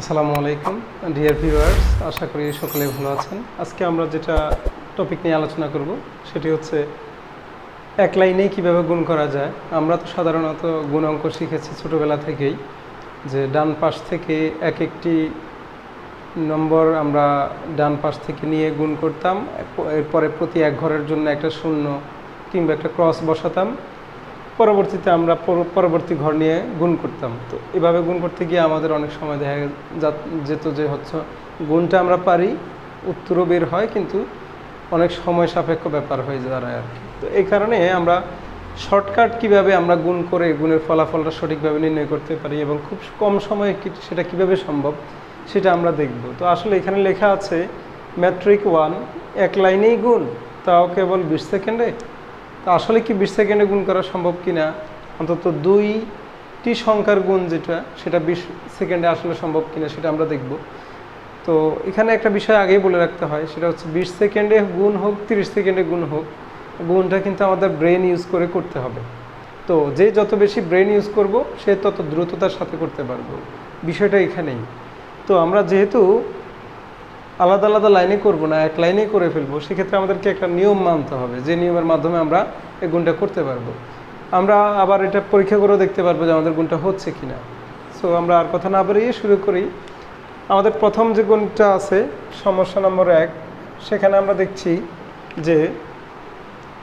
আসসালামু আলাইকুম dear viewers, আশা করি সকলেই ভালো আছেন। আজকে আমরা যেটা টপিক নিয়ে আলোচনা করব সেটি হচ্ছে এক লাইনেই কীভাবে গুণ করা যায়। আমরা তো সাধারণত গুণ অঙ্ক শিখেছি ছোটোবেলা থেকেই, যে ডান পাশ থেকে এক একটি নম্বর আমরা ডান পাশ থেকে নিয়ে গুণ করতাম, এরপরে প্রতি এক ঘরের জন্য একটা শূন্য কিংবা একটা ক্রস বসাতাম, পরবর্তীতে আমরা পরবর্তী ঘর নিয়ে গুণ করতাম। তো এভাবে গুণ করতে গিয়ে আমাদের অনেক সময় দেখা যেত যে হচ্ছে গুণটা আমরা পারি, উত্তরও বের হয়, কিন্তু অনেক সময় সাপেক্ষ ব্যাপার হয়ে দাঁড়ায় আর কি। তো এই কারণে আমরা শর্টকাট কিভাবে আমরা গুণ করে গুণের ফলাফলটা সঠিকভাবে নির্ণয় করতে পারি এবং খুব কম সময়ে সেটা কিভাবে সম্ভব সেটা আমরা দেখব। তো আসলে এখানে লেখা আছে ম্যাট্রিক 1 এক লাইনেই গুণ, তাও কেবল 20 সেকেন্ডে। তো আসলে কি 20 সেকেন্ডে গুণ করা সম্ভব কিনা, অন্তত দুইটি সংখ্যার গুণ যেটা সেটা 20 সেকেন্ডে আসলে সম্ভব কিনা সেটা আমরা দেখব। তো এখানে একটা বিষয় আগেই বলে রাখতে হয়, সেটা হচ্ছে 20 সেকেন্ডে গুণ হোক 30 সেকেন্ডে গুণ হোক, গুণটা কিন্তু আমাদের ব্রেন ইউজ করে করতে হবে। তো যে যত বেশি ব্রেন ইউজ করব সে তত দ্রুততার সাথে করতে পারবো, বিষয়টা এখানেই। তো আমরা যেহেতু আলাদা আলাদা লাইনে করব না, এক লাইনেই করে ফেলবো, সেক্ষেত্রে আমাদেরকে একটা নিয়ম মানতে হবে, যে নিয়মের মাধ্যমে আমরা এই গুণটা করতে পারবো। আমরা আবার এটা পরীক্ষা করেও দেখতে পারবো যে আমাদের গুণটা হচ্ছে কিনা। সো আমরা আর কথা না বাড়িয়ে শুরু করি। আমাদের প্রথম যে গুণটা আছে সমস্যা নম্বর 1, সেখানে আমরা দেখছি যে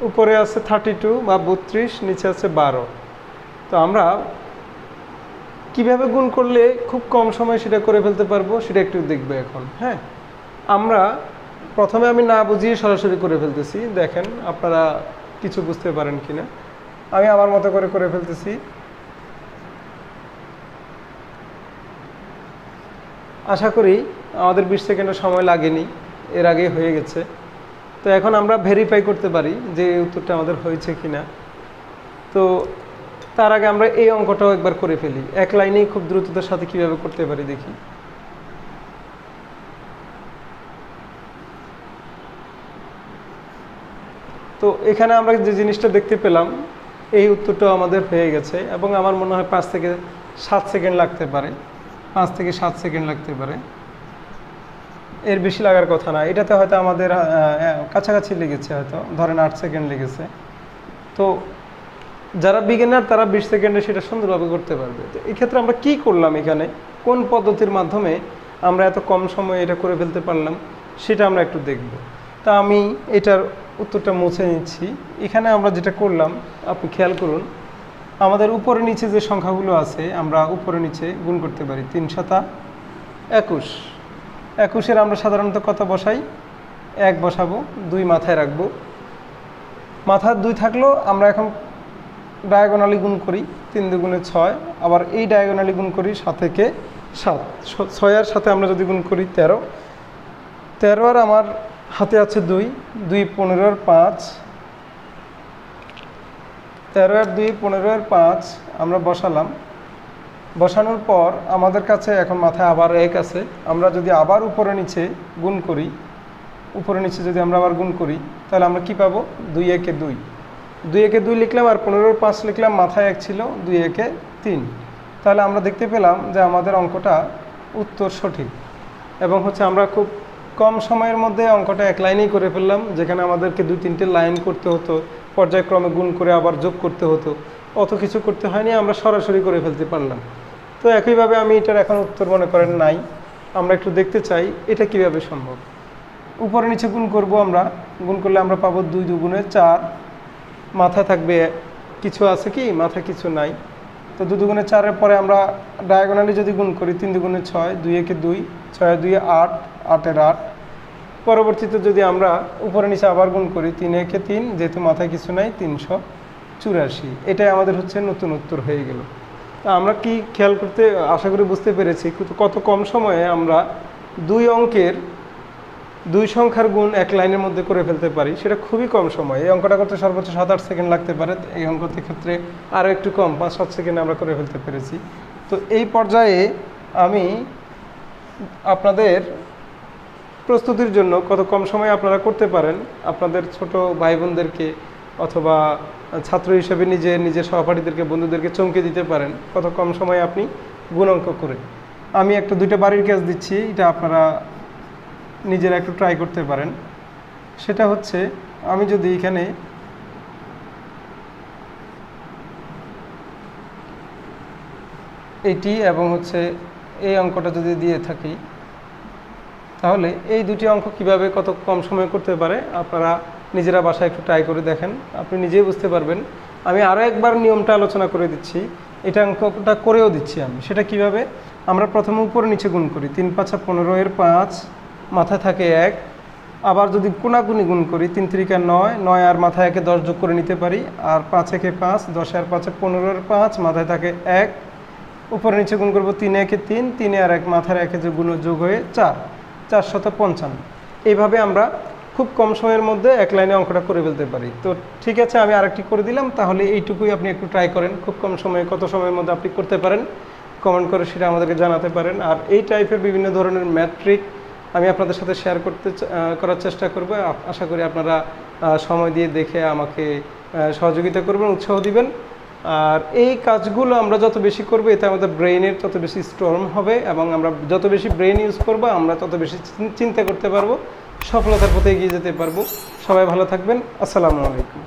উপরে আছে 32 বা 32, নিচে আছে 12। তো আমরা কিভাবে গুণ করলে খুব কম সময় সেটা করে ফেলতে পারবো সেটা একটু দেখবো এখন। হ্যাঁ, আমরা প্রথমে আমি না বুঝিয়ে সরাসরি করে ফেলতেছি, দেখেন আপনারা কিছু বুঝতে পারেন কিনা। আমি আমার মতো করে ফেলতেছি। আশা করি আমাদের 20 সেকেন্ডের সময় লাগেনি, এর আগে হয়ে গেছে। তো এখন আমরা ভেরিফাই করতে পারি যে এই উত্তরটা আমাদের হয়েছে কিনা। তো তার আগে আমরা এই অঙ্কটাও একবার করে ফেলি, এক লাইনেই খুব দ্রুততার সাথে কিভাবে করতে পারি দেখি। তো এখানে আমরা যে জিনিসটা দেখতে পেলাম, এই উত্তরটাও আমাদের হয়ে গেছে এবং আমার মনে হয় 5 থেকে 7 সেকেন্ড লাগতে পারে, 5 থেকে 7 সেকেন্ড লাগতে পারে, এর বেশি লাগার কথা না। এটাতে হয়তো আমাদের কাছাকাছি লেগেছে, হয়তো ধরেন 8 সেকেন্ড লেগেছে। তো যারা বিগিনার তারা 20 সেকেন্ডে সেটা সুন্দরভাবে করতে পারবে। তো এই ক্ষেত্রে আমরা কি করলাম, এখানে কোন পদ্ধতির মাধ্যমে আমরা এত কম সময়ে এটা করে ফেলতে পারলাম সেটা আমরা একটু দেখব। তা আমি এটার উত্তরটা মুছে নিচ্ছি। এখানে আমরা যেটা করলাম আপনি খেয়াল করুন, আমাদের উপরে নিচে যে সংখ্যাগুলো আছে আমরা উপরে নিচে গুণ করতে পারি। 3 শতা 21, 21-এর আমরা সাধারণত কত বসাই, 1 বসাবো, 2 মাথায় রাখবো। মাথার 2 থাকলেও আমরা এখন ডায়াগোনালি গুণ করি, 3 দুগুণে 6, আবার এই ডায়াগোনালি গুণ করি 7 থেকে 7, 6-এর সাথে আমরা যদি গুণ করি 13, 13 আর আমার হাতে আছে 2, 2 15 5, 13 আর 2 15 আর 5 আমরা বসালাম। বসানোর পর আমাদের কাছে এখন মাথায় আবার 1 আছে। আমরা যদি আবার উপরে নিচে গুণ করি, উপরে নিচে যদি আমরা আবার গুণ করি, তাহলে আমরা কি পাবো, 2 একে 2, 2 একে 2 লিখলাম আর 15 5 লিখলাম, মাথায় 1 ছিল, 2 একে 3। তাহলে আমরা দেখতে পেলাম যে আমাদের অঙ্কটা উত্তর সঠিক এবং হচ্ছে আমরা খুব কম সময়ের মধ্যে অঙ্কটা এক লাইনেই করে ফেললাম, যেখানে আমাদেরকে 2-3টে লাইন করতে হতো, পর্যায়ক্রমে গুণ করে আবার যোগ করতে হতো, অত কিছু করতে হয়নি, আমরা সরাসরি করে ফেলতে পারলাম। তো একইভাবে আমি এটার এখন উত্তর মনে করেন নাই, আমরা একটু দেখতে চাই এটা কিভাবে সম্ভব। উপরে নিচে গুণ করব, আমরা গুণ করলে আমরা পাবো 2 দুগুণে 4, মাথায় থাকবে কিছু আছে কি, মাথায় কিছু নাই। তো 2 দুগুণে 4-এর পরে আমরা ডায়াগোনালি যদি গুণ করি, 3 দুগুণে 6, 2 একে 2, 6 2 8, 8-এর 8। পরবর্তীতে যদি আমরা উপরে নিচে আবার গুণ করি, 3 একে 3, যেহেতু মাথায় কিছু নাই, 384। এটাই আমাদের হচ্ছে নতুন উত্তর হয়ে গেল। তা আমরা কি খেয়াল করতে, আশা করি বুঝতে পেরেছি কত কম সময়ে আমরা 2 অঙ্কের 2 সংখ্যার গুণ এক লাইনের মধ্যে করে ফেলতে পারি, সেটা খুবই কম সময়। এই অঙ্কটা করতে সর্বোচ্চ 7-8 সেকেন্ড লাগতে পারে, এই অঙ্কটির ক্ষেত্রে আরও একটু কম, 5-7 সেকেন্ডে আমরা করে ফেলতে পেরেছি। তো এই পর্যায়ে আমি আপনাদের প্রস্তুতির জন্য কত কম সময়ে আপনারা করতে পারেন, আপনাদের ছোট ভাই বোনদেরকে অথবা ছাত্র হিসেবে নিজের সহপাঠীদেরকে, বন্ধুদেরকে চমকে দিতে পারেন কত কম সময়ে আপনি গুণ অঙ্ক করে। আমি একটা দুইটা বাড়ির কাজ দিচ্ছি, এটা আপনারা নিজেরা একটু ট্রাই করতে পারেন। সেটা হচ্ছে, আমি যদি এখানে এইটি এবং হচ্ছে এই অঙ্কটা যদি দিয়ে থাকি, তাহলে এই দুটি অঙ্ক কিভাবে কত কম সময়ে করতে পারে আপনারা নিজেরা বাসায় একটু ট্রাই করে দেখেন, আপনি নিজেই বুঝতে পারবেন। আমি আরও একবার নিয়মটা আলোচনা করে দিচ্ছি, এটা অঙ্কটা করেও দিচ্ছি আমি। সেটা কিভাবে, আমরা প্রথমে উপরে নিচে গুণ করি। 3 × 5 = 15 এর 5 মাথায় থাকে 1। আবার যদি কোনাকুনি গুণ করি, 3 × 3 = 9, 9 আর মাথায় একে 10 যোগ করে নিতে পারি। আর 5 × 1 = 5, 10 আর 5 = 15 এর 5 মাথায় থাকে 1। উপরে নিচে গুণ করবো, 3 × 1 = 3, 3 আর 1 মাথার 1 যে গুণ যোগ হয়ে 4, 4 × 7 = 55। এইভাবে আমরা খুব কম সময়ের মধ্যে এক লাইনে অঙ্কটা করে ফেলতে পারি। তো ঠিক আছে, আমি আরেকটি করে দিলাম। তাহলে এইটুকুই আপনি একটু ট্রাই করেন, খুব কম সময়ে কত সময়ের মধ্যে আপনি করতে পারেন, কমেন্ট করে সেটা আমাদেরকে জানাতে পারেন। আর এই টাইপের বিভিন্ন ধরনের ম্যাট্রিক আমি আপনাদের সাথে শেয়ার করার চেষ্টা করব। আশা করি আপনারা সময় দিয়ে দেখে আমাকে সহযোগিতা করবেন, উৎসাহ দিবেন। আর এই কাজগুলো আমরা যত বেশি করবো, এতে আমাদের ব্রেইনের তত বেশি স্ট্রং হবে, এবং আমরা যত বেশি ব্রেইন ইউজ করবো আমরা তত বেশি চিন্তা করতে পারবো, সফলতার পথে এগিয়ে যেতে পারবো। সবাই ভালো থাকবেন। আসসালামু আলাইকুম।